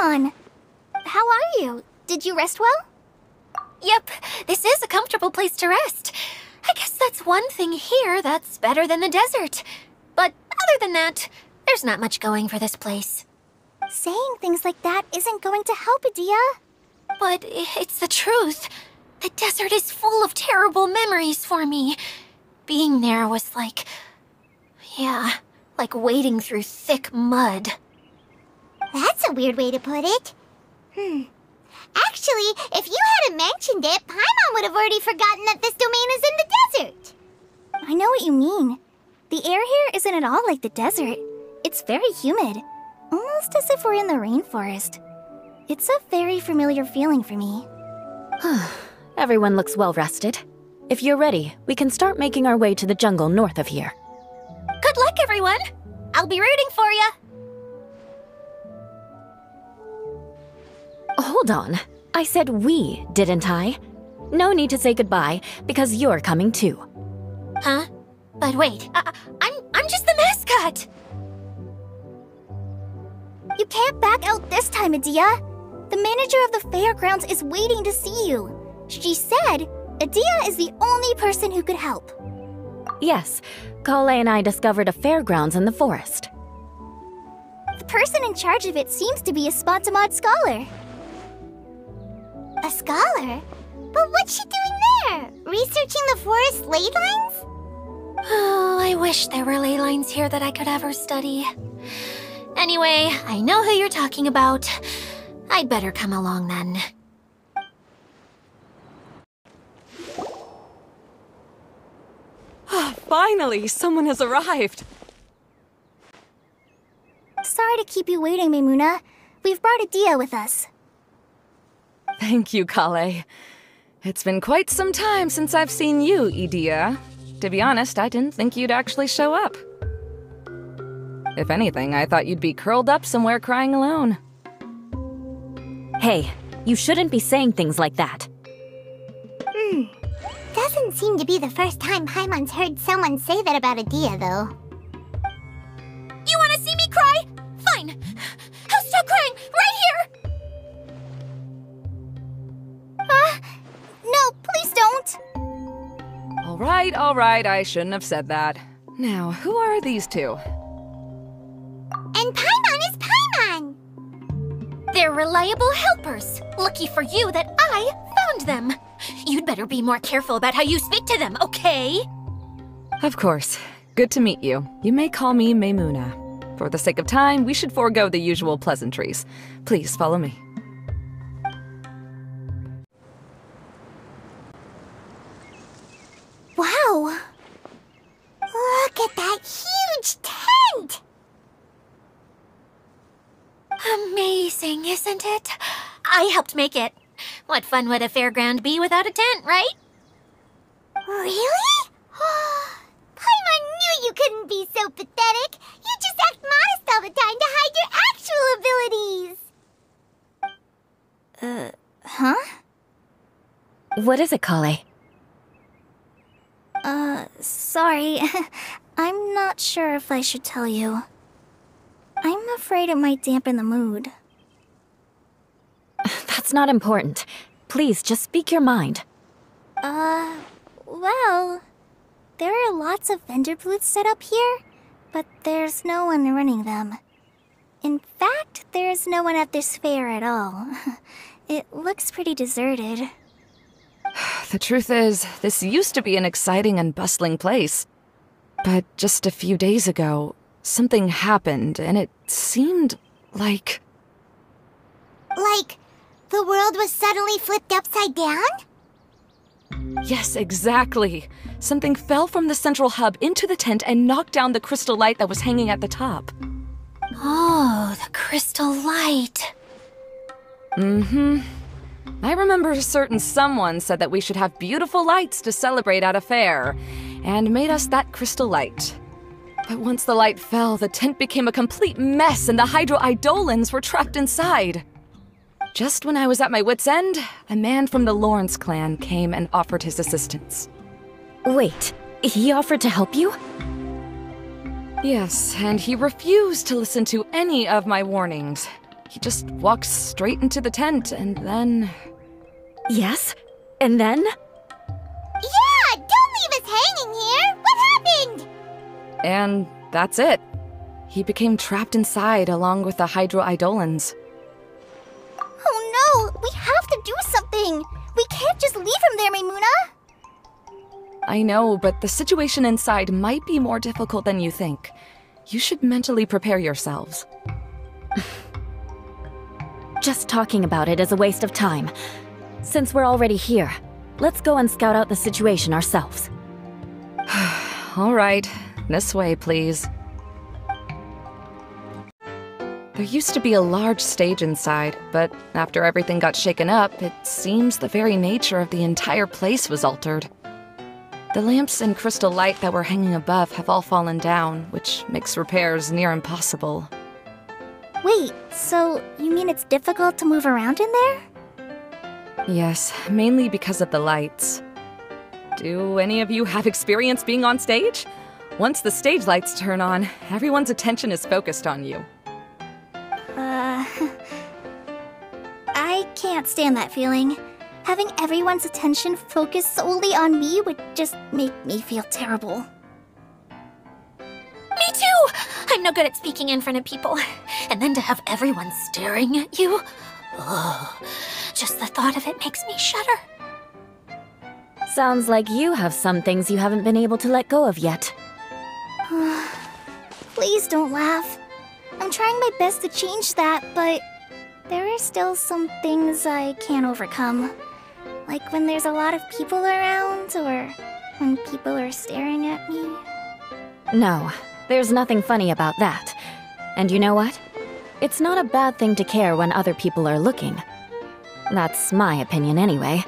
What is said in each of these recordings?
Paimon! How are you? Did you rest well? Yep, this is a comfortable place to rest. I guess that's one thing here that's better than the desert. But other than that, there's not much going for this place. Saying things like that isn't going to help, Adia. But it's the truth. The desert is full of terrible memories for me. Being there was like... yeah, like wading through thick mud. That's a weird way to put it. Actually, if you hadn't mentioned it, Paimon would have already forgotten that this domain is in the desert. I know what you mean. The air here isn't at all like the desert. It's very humid, almost as if we're in the rainforest. It's a very familiar feeling for me. Everyone looks well rested. If you're ready, we can start making our way to the jungle north of here. Good luck, everyone! I'll be rooting for you! Hold on. I said we, didn't I? No need to say goodbye, because you're coming too. Huh? But wait, I'm just the mascot! You can't back out this time, Adia. The manager of the fairgrounds is waiting to see you. She said Adia is the only person who could help. Yes, Kale and I discovered a fairgrounds in the forest. The person in charge of it seems to be a Spontamod scholar. A scholar? But what's she doing there? Researching the forest ley lines? Oh, I wish there were ley lines here that I could ever study. Anyway, I know who you're talking about. I'd better come along then. Finally, someone has arrived. Sorry to keep you waiting, Maimuna. We've brought Adia with us. Thank you, Kale. It's been quite some time since I've seen you, Idia. To be honest, I didn't think you'd actually show up. If anything, I thought you'd be curled up somewhere crying alone. Hey, you shouldn't be saying things like that. Doesn't seem to be the first time Paimon's heard someone say that about Adia, though. You wanna see me cry? Fine! I'll stop crying right here! No, please don't! All right, I shouldn't have said that. Now, who are these two? And Paimon is Paimon! They're reliable helpers. Lucky for you that I found them. You'd better be more careful about how you speak to them, okay? Of course. Good to meet you. You may call me Maimuna. For the sake of time, we should forego the usual pleasantries. Please follow me. Wow! Look at that huge tent! Amazing, isn't it? I helped make it. What fun would a fairground be without a tent, right? Really? Paimon knew you couldn't be so pathetic. You just act modest all the time to hide your actual abilities. Huh? What is it, Kale? Sorry. I'm not sure if I should tell you. I'm afraid it might dampen the mood. That's not important. Please, just speak your mind. Well, there are lots of vendor booths set up here, but there's no one running them. In fact, there's no one at this fair at all. It looks pretty deserted. The truth is, this used to be an exciting and bustling place. But just a few days ago, something happened, and it seemed like... Like, the world was suddenly flipped upside down? Yes, exactly. Something fell from the central hub into the tent and knocked down the crystal light that was hanging at the top. Oh, the crystal light. Mm-hmm. I remember a certain someone said that we should have beautiful lights to celebrate at a fair, and made us that crystal light. But once the light fell, the tent became a complete mess and the Hydro-Eidolons were trapped inside. Just when I was at my wit's end, a man from the Lawrence clan came and offered his assistance. Wait, he offered to help you? Yes, and he refused to listen to any of my warnings. He just walked straight into the tent, and then... Yes? And then? Yeah, don't leave us hanging here! What happened? And that's it. He became trapped inside along with the Hydroidolans. Oh no! We have to do something! We can't just leave him there, Maimuna! I know, but the situation inside might be more difficult than you think. You should mentally prepare yourselves. Just talking about it is a waste of time. Since we're already here, let's go and scout out the situation ourselves. All right, this way, please. There used to be a large stage inside, but after everything got shaken up, it seems the very nature of the entire place was altered. The lamps and crystal light that were hanging above have all fallen down, which makes repairs near impossible. Wait, so you mean it's difficult to move around in there? Yes, mainly because of the lights. Do any of you have experience being on stage? Once the stage lights turn on, everyone's attention is focused on you. I can't stand that feeling. Having everyone's attention focused solely on me would just make me feel terrible. Me too! I'm no good at speaking in front of people. And then to have everyone staring at you. Ugh. Just the thought of it makes me shudder. Sounds like you have some things you haven't been able to let go of yet. Please don't laugh. I'm trying my best to change that, but there are still some things I can't overcome. Like when there's a lot of people around, or when people are staring at me. No, there's nothing funny about that. And you know what? It's not a bad thing to care when other people are looking. That's my opinion anyway.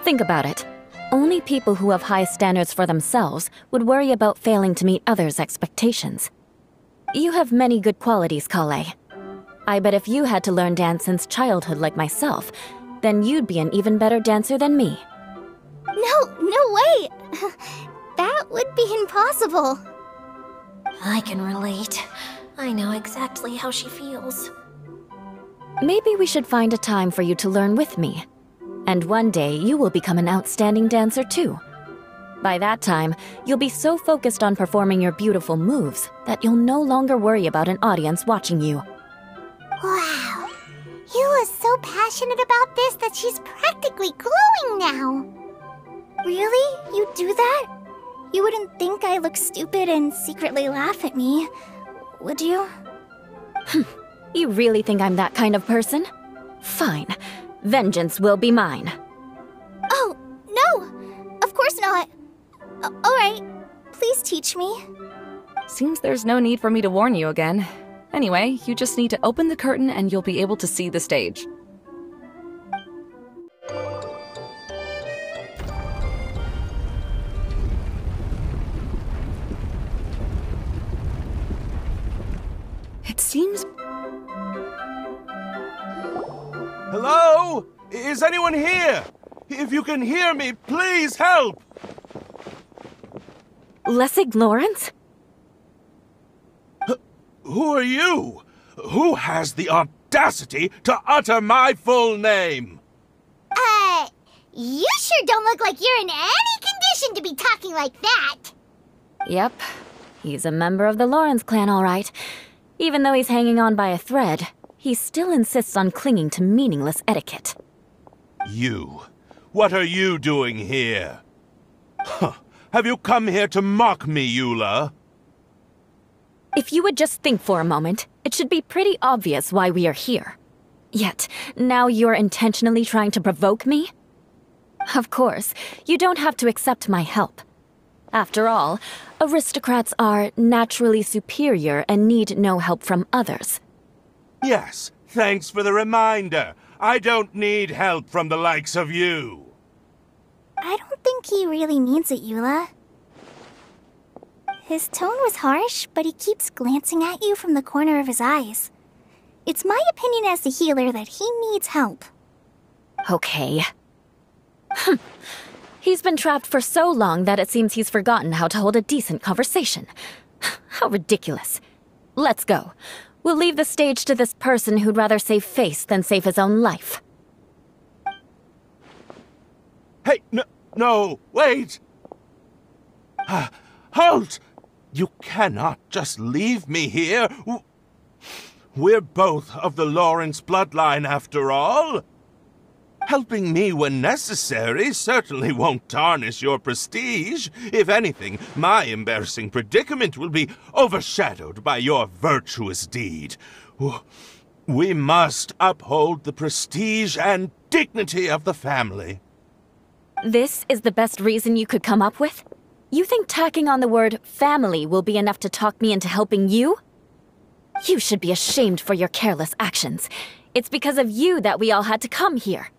Think about it. Only people who have high standards for themselves would worry about failing to meet others' expectations. You have many good qualities, Kale. I bet if you had to learn dance since childhood like myself, then you'd be an even better dancer than me. No way! That would be impossible. I can relate. I know exactly how she feels. Maybe we should find a time for you to learn with me. And one day you will become an outstanding dancer too. By that time, you'll be so focused on performing your beautiful moves that you'll no longer worry about an audience watching you. Wow. Yula's so passionate about this that she's practically glowing now. Really? You do that? You wouldn't think I look stupid and secretly laugh at me, would you? You really think I'm that kind of person? Fine. Vengeance will be mine. Oh, no! Of course not. Alright, please teach me. Seems there's no need for me to warn you again. Anyway, you just need to open the curtain and you'll be able to see the stage. It seems... Hello? Is anyone here? If you can hear me, please help! Lessig Lawrence? Who are you? Who has the audacity to utter my full name? You sure don't look like you're in any condition to be talking like that. Yep. He's a member of the Lawrence clan, all right. Even though he's hanging on by a thread, he still insists on clinging to meaningless etiquette. You? What are you doing here? Huh. Have you come here to mock me, Eula? If you would just think for a moment, it should be pretty obvious why we are here. Yet, now you're intentionally trying to provoke me? Of course, you don't have to accept my help. After all, aristocrats are naturally superior and need no help from others. Yes, thanks for the reminder. I don't need help from the likes of you. I don't think he really means it, Eula. His tone was harsh, but he keeps glancing at you from the corner of his eyes. It's my opinion as the healer that he needs help. Okay. He's been trapped for so long that it seems he's forgotten how to hold a decent conversation. How ridiculous. Let's go. We'll leave the stage to this person who'd rather save face than save his own life. Hey, no, wait! Halt! You cannot just leave me here. We're both of the Lawrence bloodline, after all. Helping me when necessary certainly won't tarnish your prestige. If anything, my embarrassing predicament will be overshadowed by your virtuous deed. We must uphold the prestige and dignity of the family. This is the best reason you could come up with? You think tacking on the word family will be enough to talk me into helping you? You should be ashamed for your careless actions. It's because of you that we all had to come here.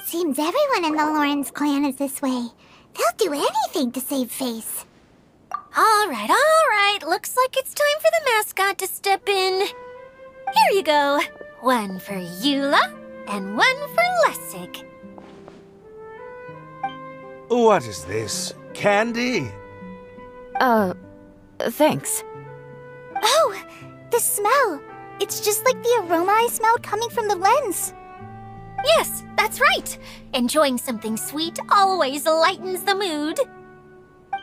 Seems everyone in the Lawrence clan is this way. They'll do anything to save face. All right. Looks like it's time for the mascot to step in. Here you go. One for Eula, and one for Lessig. What is this? Candy? Thanks. Oh, the smell. It's just like the aroma I smelled coming from the lens. Yes, that's right. Enjoying something sweet always lightens the mood.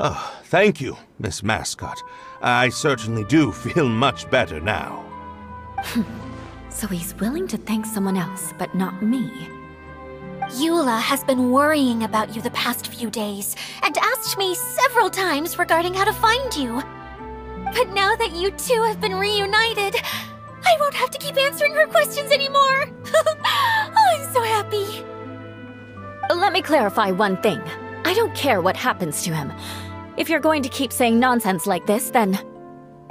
Oh, thank you, Miss Mascot. I certainly do feel much better now. So he's willing to thank someone else, but not me. Eula has been worrying about you the past few days and asked me several times regarding how to find you. But now that you two have been reunited, I won't have to keep answering her questions anymore. Oh, I'm so happy. Let me clarify one thing. I don't care what happens to him. If you're going to keep saying nonsense like this, then...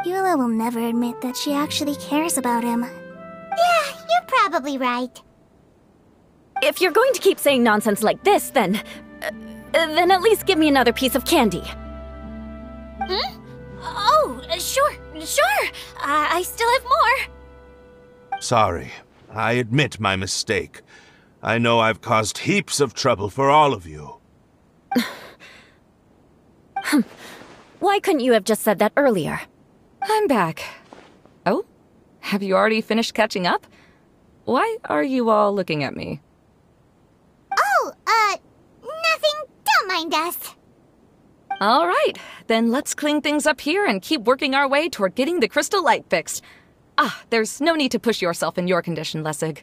Eula will never admit that she actually cares about him. Yeah, you're probably right. If you're going to keep saying nonsense like this, then at least give me another piece of candy. Hmm? Oh, sure. I still have more. Sorry. I admit my mistake. I know I've caused heaps of trouble for all of you. Why couldn't you have just said that earlier? I'm back. Oh? Have you already finished catching up? Why are you all looking at me? Oh, nothing. Don't mind us. All right, then let's clean things up here and keep working our way toward getting the crystal light fixed. There's no need to push yourself in your condition, Lessig.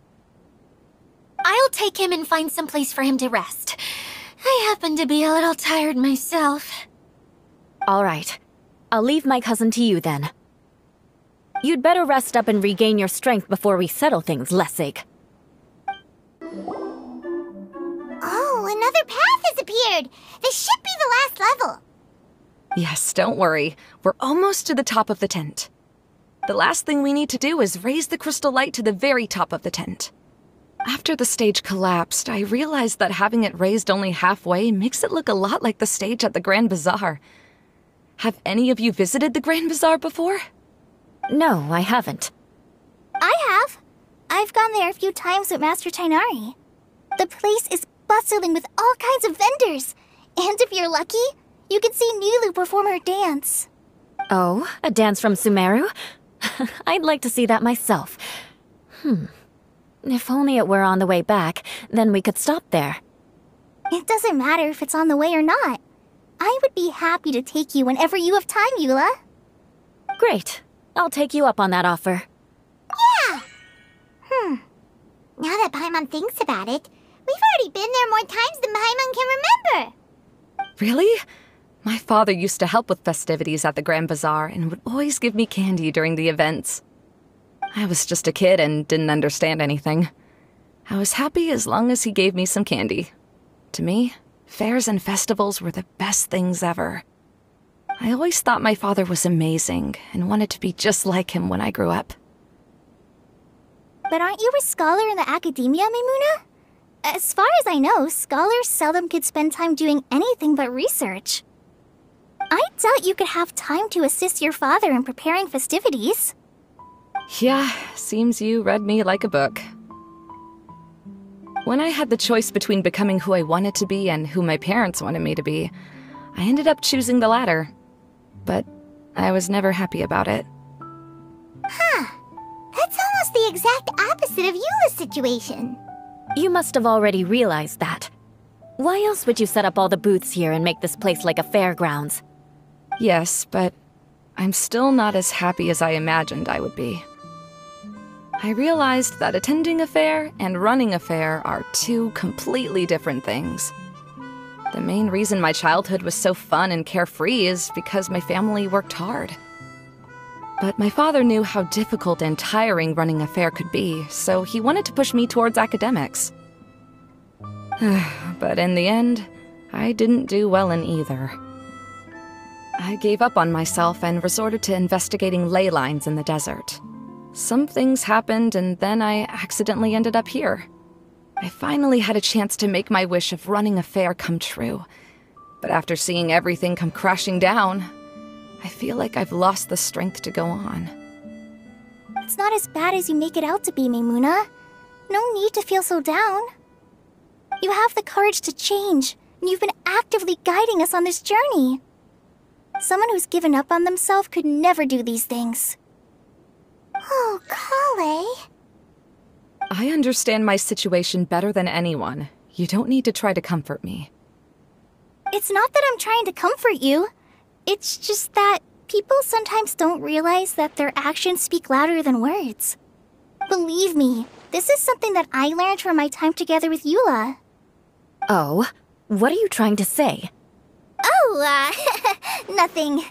I'll take him and find some place for him to rest. I happen to be a little tired myself. All right. I'll leave my cousin to you then. You'd better rest up and regain your strength before we settle things, Lessig. Oh, another path has appeared. This should be the last level. Yes, don't worry. We're almost to the top of the tent. The last thing we need to do is raise the crystal light to the very top of the tent. After the stage collapsed, I realized that having it raised only halfway makes it look a lot like the stage at the Grand Bazaar. Have any of you visited the Grand Bazaar before? No, I haven't. I have. I've gone there a few times with Master Tainari. The place is bustling with all kinds of vendors. And if you're lucky, you can see Nulu perform her dance. Oh, a dance from Sumeru? I'd like to see that myself. If only it were on the way back, then we could stop there. It doesn't matter if it's on the way or not. I would be happy to take you whenever you have time, Eula. Great. I'll take you up on that offer. Yeah! Now that Paimon thinks about it, we've already been there more times than Paimon can remember. Really? My father used to help with festivities at the Grand Bazaar and would always give me candy during the events. I was just a kid and didn't understand anything. I was happy as long as he gave me some candy. To me, fairs and festivals were the best things ever. I always thought my father was amazing and wanted to be just like him when I grew up. But aren't you a scholar in the academia, Maimuna? As far as I know, scholars seldom could spend time doing anything but research. I doubt you could have time to assist your father in preparing festivities. Yeah, seems you read me like a book. When I had the choice between becoming who I wanted to be and who my parents wanted me to be, I ended up choosing the latter. But I was never happy about it. Huh. That's almost the exact opposite of Eula's situation. You must have already realized that. Why else would you set up all the booths here and make this place like a fairgrounds? Yes, but I'm still not as happy as I imagined I would be. I realized that attending a fair and running a fair are two completely different things. The main reason my childhood was so fun and carefree is because my family worked hard. But my father knew how difficult and tiring running a fair could be, so he wanted to push me towards academics. But in the end, I didn't do well in either. I gave up on myself and resorted to investigating ley lines in the desert. Some things happened, and then I accidentally ended up here. I finally had a chance to make my wish of running a fair come true. But after seeing everything come crashing down, I feel like I've lost the strength to go on. It's not as bad as you make it out to be, Maimuna. No need to feel so down. You have the courage to change, and you've been actively guiding us on this journey. Someone who's given up on themselves could never do these things. Oh, Kale. I understand my situation better than anyone. You don't need to try to comfort me. It's not that I'm trying to comfort you. It's just that people sometimes don't realize that their actions speak louder than words. Believe me, this is something that I learned from my time together with Eula. Oh, what are you trying to say? Oh, nothing.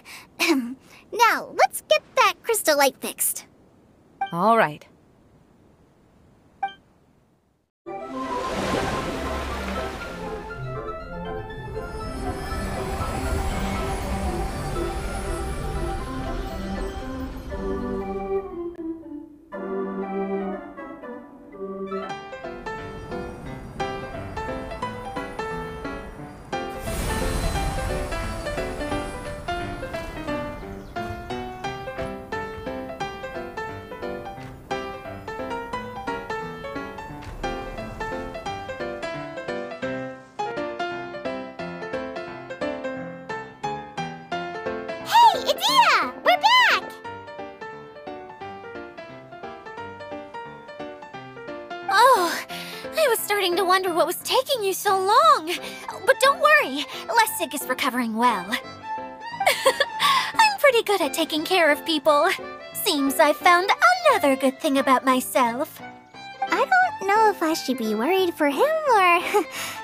Now, let's get that crystal light fixed. All right. Hey, Edea! We're back! Oh, I was starting to wonder what was taking you so long. But don't worry, Lessig is recovering well. I'm pretty good at taking care of people. Seems I found another good thing about myself. I don't know if I should be worried for him or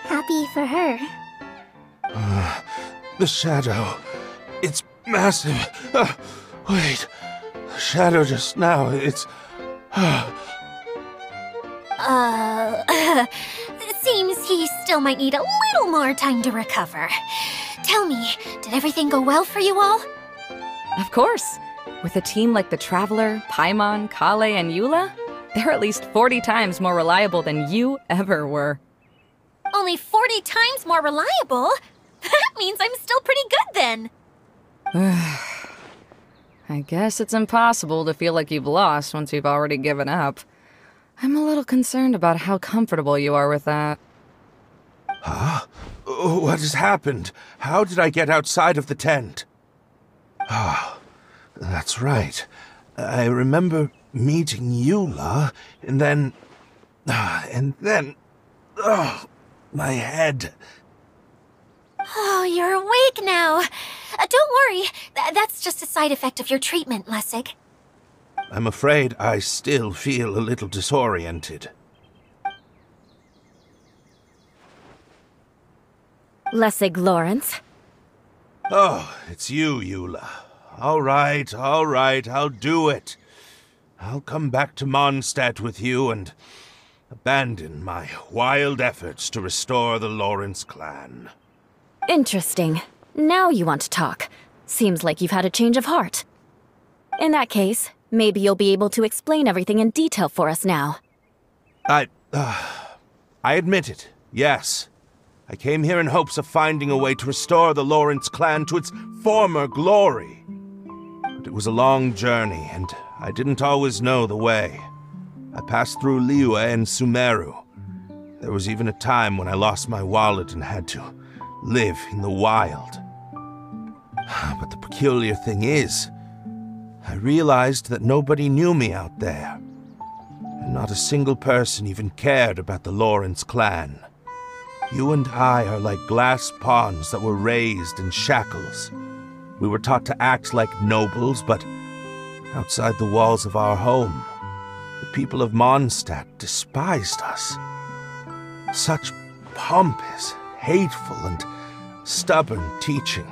happy for her. The shadow. It's massive. Wait. The shadow just now. It's... It seems he still might need a little more time to recover. Tell me, did everything go well for you all? Of course. With a team like the Traveler, Paimon, Kale, and Eula, they're at least 40 times more reliable than you ever were. Only 40 times more reliable? That means I'm still pretty good then. I guess it's impossible to feel like you've lost once you've already given up. I'm a little concerned about how comfortable you are with that. Huh? What has happened? How did I get outside of the tent? Ah, that's right. I remember meeting Eula, and then... my head. Oh, you're awake now. Don't worry, that's just a side effect of your treatment, Lessig. I'm afraid I still feel a little disoriented. Lessig Lawrence? Oh, it's you, Eula. All right, I'll do it. I'll come back to Mondstadt with you and abandon my wild efforts to restore the Lawrence clan. Interesting. Now you want to talk. Seems like you've had a change of heart. In that case, maybe you'll be able to explain everything in detail for us now. I admit it, yes. I came here in hopes of finding a way to restore the Lawrence clan to its former glory. But it was a long journey, and I didn't always know the way. I passed through Liyue and Sumeru. There was even a time when I lost my wallet and had to live in the wild. But the peculiar thing is, I realized that nobody knew me out there. And not a single person even cared about the Lawrence clan. You and I are like glass pawns that were raised in shackles. We were taught to act like nobles, but outside the walls of our home, the people of Mondstadt despised us. Such pompous, hateful, and stubborn teaching.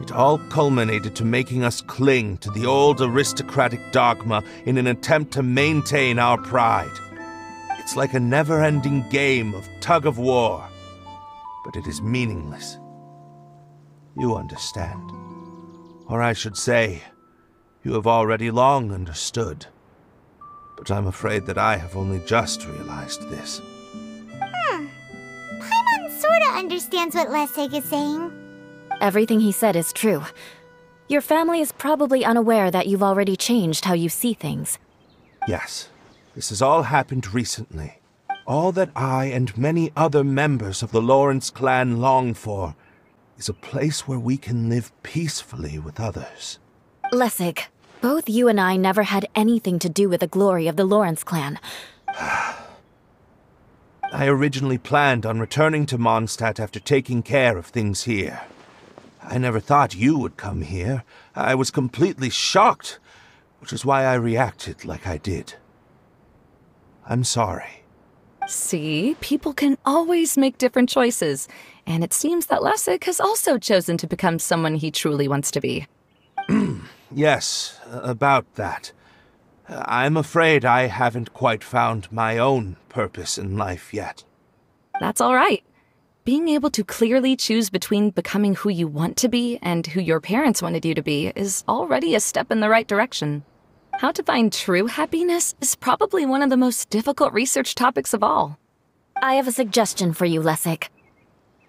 It all culminated to making us cling to the old aristocratic dogma in an attempt to maintain our pride. It's like a never-ending game of tug-of-war, but it is meaningless. You understand. Or I should say, you have already long understood. But I'm afraid that I have only just realized this. Paimon sorta understands what Lessig is saying. Everything he said is true. Your family is probably unaware that you've already changed how you see things. Yes, this has all happened recently. All that I and many other members of the Lawrence clan long for is a place where we can live peacefully with others. Lessig, both you and I never had anything to do with the glory of the Lawrence clan. I originally planned on returning to Mondstadt after taking care of things here. I never thought you would come here. I was completely shocked, which is why I reacted like I did. I'm sorry. See, people can always make different choices, and it seems that Lessig has also chosen to become someone he truly wants to be. Yes, about that. I'm afraid I haven't quite found my own purpose in life yet. That's all right. Being able to clearly choose between becoming who you want to be and who your parents wanted you to be is already a step in the right direction. How to find true happiness is probably one of the most difficult research topics of all. I have a suggestion for you, Lessig.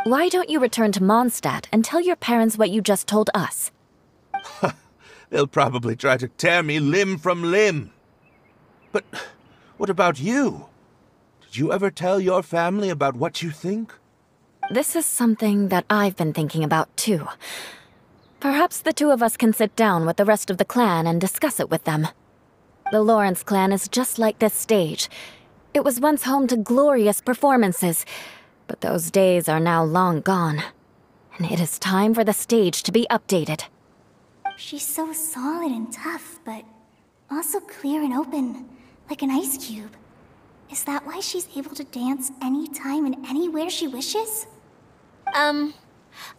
Why don't you return to Mondstadt and tell your parents what you just told us? They'll probably try to tear me limb from limb. But what about you? Did you ever tell your family about what you think? This is something that I've been thinking about, too. Perhaps the two of us can sit down with the rest of the clan and discuss it with them. The Lawrence clan is just like this stage. It was once home to glorious performances, but those days are now long gone. And it is time for the stage to be updated. She's so solid and tough, but also clear and open, like an ice cube. Is that why she's able to dance anytime and anywhere she wishes? Are you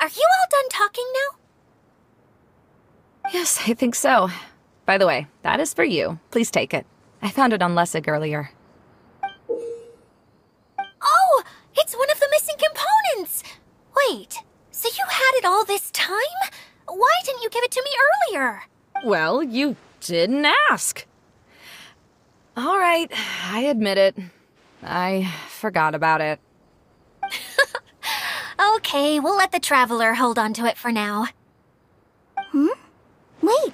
all done talking now? Yes, I think so. By the way, that is for you. Please take it. I found it on Lessig earlier. Oh, it's one of the missing components! Wait, so you had it all this time? Why didn't you give it to me earlier? Well, you didn't ask. All right, I admit it. I forgot about it. Okay, we'll let the Traveler hold on to it for now. Wait,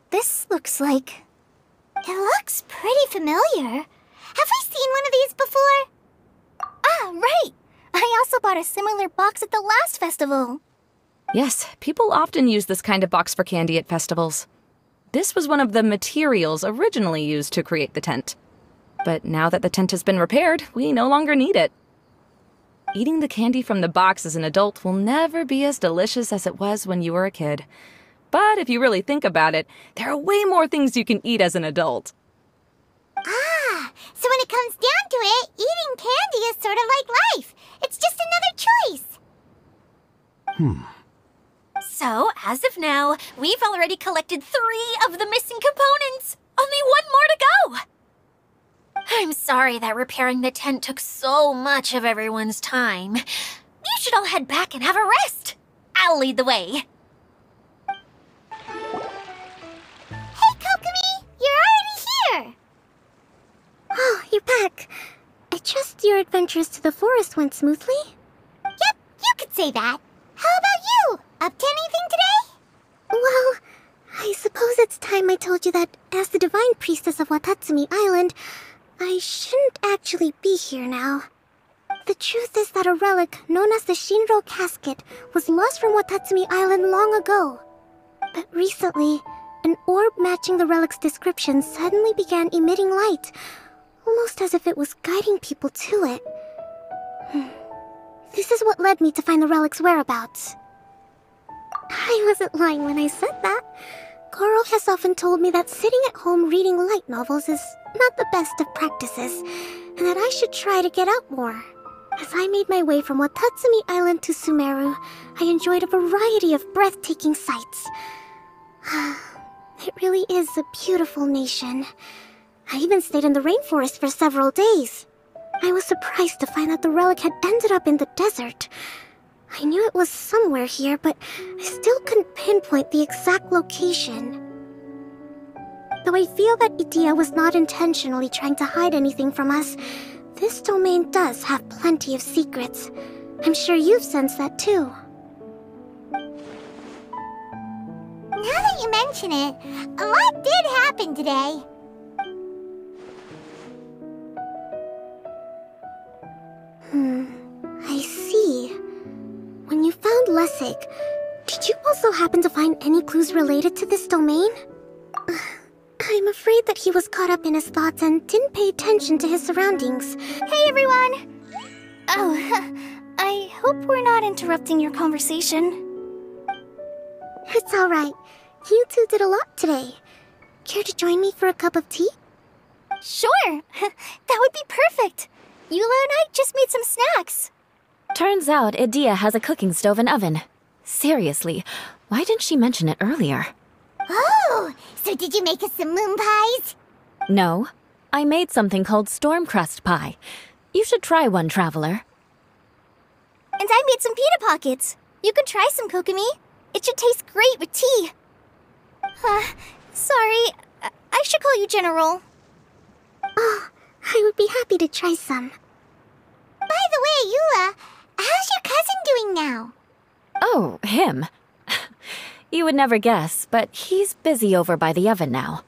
this looks like... It looks pretty familiar. Have we seen one of these before? Ah, right! I also bought a similar box at the last festival. Yes, people often use this kind of box for candy at festivals. This was one of the materials originally used to create the tent. But now that the tent has been repaired, we no longer need it. Eating the candy from the box as an adult will never be as delicious as it was when you were a kid. But if you really think about it, there are way more things you can eat as an adult. Ah, so when it comes down to it, eating candy is sort of like life. It's just another choice. So, as of now, we've already collected 3 of the missing components. Only 1 more to go. I'm sorry that repairing the tent took so much of everyone's time. You should all head back and have a rest. I'll lead the way. Hey, Kokomi! You're already here! Oh, you're back. I trust your adventures to the forest went smoothly? Yep, you could say that. How about you? Up to anything today? Well, I suppose it's time I told you that as the Divine Priestess of Watatsumi Island, I shouldn't actually be here now. The truth is that a relic known as the Shinro Casket was lost from Watatsumi Island long ago. But recently, an orb matching the relic's description suddenly began emitting light, almost as if it was guiding people to it. This is what led me to find the relic's whereabouts. I wasn't lying when I said that. Goro has often told me that sitting at home reading light novels is not the best of practices, and that I should try to get out more. As I made my way from Watatsumi Island to Sumeru, I enjoyed a variety of breathtaking sights. It really is a beautiful nation. I even stayed in the rainforest for several days. I was surprised to find that the relic had ended up in the desert. I knew it was somewhere here, but I still couldn't pinpoint the exact location. Though I feel that Idia was not intentionally trying to hide anything from us, this domain does have plenty of secrets. I'm sure you've sensed that too. Now that you mention it, a lot did happen today. I see. When you found Lessig, did you also happen to find any clues related to this domain? I'm afraid that he was caught up in his thoughts and didn't pay attention to his surroundings. Hey, everyone! Oh, I hope we're not interrupting your conversation. It's alright. You two did a lot today. Care to join me for a cup of tea? Sure! That would be perfect! Eula and I just made some snacks. Turns out Idia has a cooking stove and oven. Seriously, why didn't she mention it earlier? Oh, so did you make us some moon pies? No, I made something called storm crust pie. You should try one, Traveler. And I made some pita pockets. You could try some, Kokomi. It should taste great with tea. Sorry, I should call you General. Oh, I would be happy to try some. By the way, Eula, how's your cousin doing now? Oh, him. You would never guess, but he's busy over by the oven now.